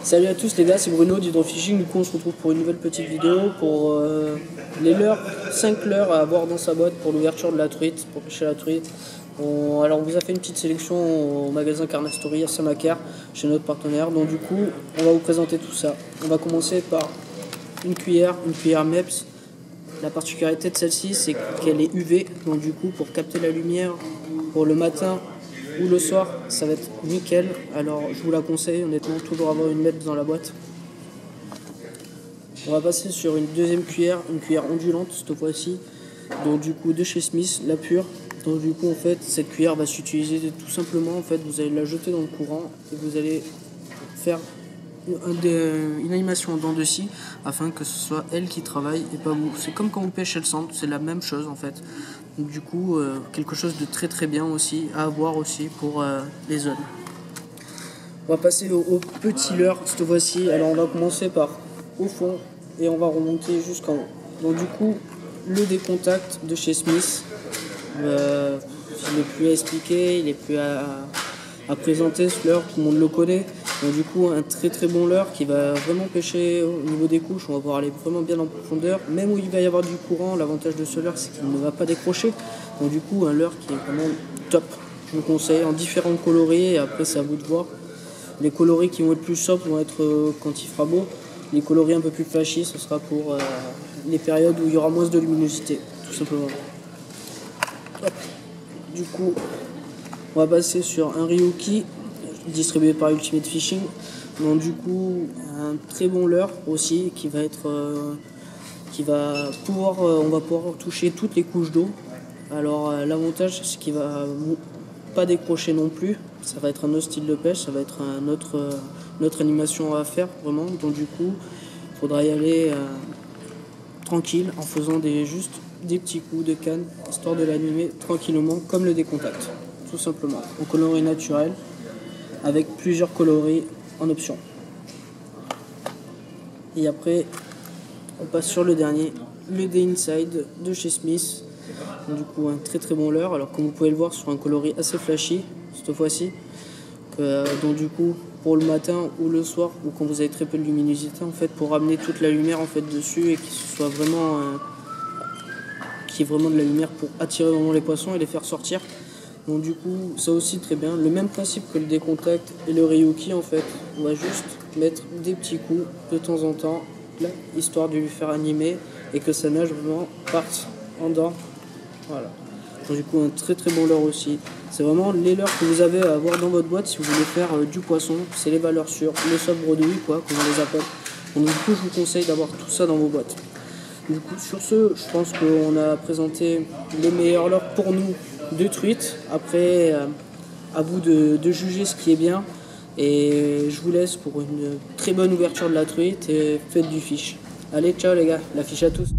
Salut à tous les gars, c'est Bruno d'Hydrofishing. Du coup on se retrouve pour une nouvelle petite vidéo pour les leurres, 5 leurres à avoir dans sa boîte pour l'ouverture de la truite, pour pêcher la truite. Alors on vous a fait une petite sélection au magasin Carnastory à Saint-Macaire, chez notre partenaire. Donc du coup on va vous présenter tout ça. On va commencer par une cuillère MEPS. La particularité de celle-ci c'est qu'elle est UV, donc du coup pour capter la lumière pour le matin ou le soir, ça va être nickel. Alors je vous la conseille honnêtement, toujours avoir une MEPS dans la boîte. On va passer sur une deuxième cuillère, une cuillère ondulante cette fois-ci, donc du coup de chez Smith, la pure. Donc du coup en fait cette cuillère va s'utiliser tout simplement, en fait vous allez la jeter dans le courant et vous allez faire une animation en dents de scie afin que ce soit elle qui travaille et pas vous. C'est comme quand vous pêchez le centre, c'est la même chose en fait. Donc du coup quelque chose de très très bien aussi à avoir aussi pour les zones. On va passer au petit leurre cette fois-ci. Alors on va commencer par au fond et on va remonter jusqu'en haut. Donc du coup le décontact de chez Smith, il n'est plus à expliquer, il n'est plus à présenter ce leurre, tout le monde le connaît. Donc du coup un très très bon leurre qui va vraiment pêcher au niveau des couches, on va pouvoir aller vraiment bien en profondeur, même où il va y avoir du courant. L'avantage de ce leurre c'est qu'il ne va pas décrocher, donc du coup un leurre qui est vraiment top. Je vous conseille en différents coloris et après c'est à vous de voir. Les coloris qui vont être plus sobres vont être quand il fera beau, les coloris un peu plus flashy ce sera pour les périodes où il y aura moins de luminosité tout simplement. Hop. Du coup on va passer sur un Ryuki distribué par Ultimate Fishing. Donc du coup un très bon leurre aussi qui va être on va pouvoir toucher toutes les couches d'eau. Alors l'avantage c'est qu'il va pas décrocher non plus, ça va être un autre style de pêche, ça va être notre animation à faire vraiment. Donc du coup il faudra y aller tranquille en faisant juste des petits coups de canne histoire de l'animer tranquillement comme le décontact tout simplement, au coloris naturel avec plusieurs coloris en option. Et après on passe sur le dernier, le D-Inside de chez Smith. Donc, du coup un très très bon leurre, alors comme vous pouvez le voir sur un coloris assez flashy cette fois-ci, donc du coup pour le matin ou le soir ou quand vous avez très peu de luminosité en fait, pour ramener toute la lumière en fait dessus et qu'il soit vraiment qu'il y ait vraiment de la lumière pour attirer vraiment les poissons et les faire sortir. Donc du coup ça aussi très bien, le même principe que le décontact et le Ryuki en fait. On va juste mettre des petits coups de temps en temps là, histoire de lui faire animer et que sa nage vraiment parte en dents. Voilà. Donc du coup un très très bon leurre aussi. C'est vraiment les leurres que vous avez à avoir dans votre boîte si vous voulez faire du poisson. C'est les valeurs sûres, les soft bredouilles quoi, comme on les appelle. Donc du coup je vous conseille d'avoir tout ça dans vos boîtes. Du coup sur ce, je pense qu'on a présenté les meilleurs leurres pour nous de truite. Après à vous de juger ce qui est bien. Et je vous laisse pour une très bonne ouverture de la truite et faites du fish. Allez ciao les gars, la fiche à tous.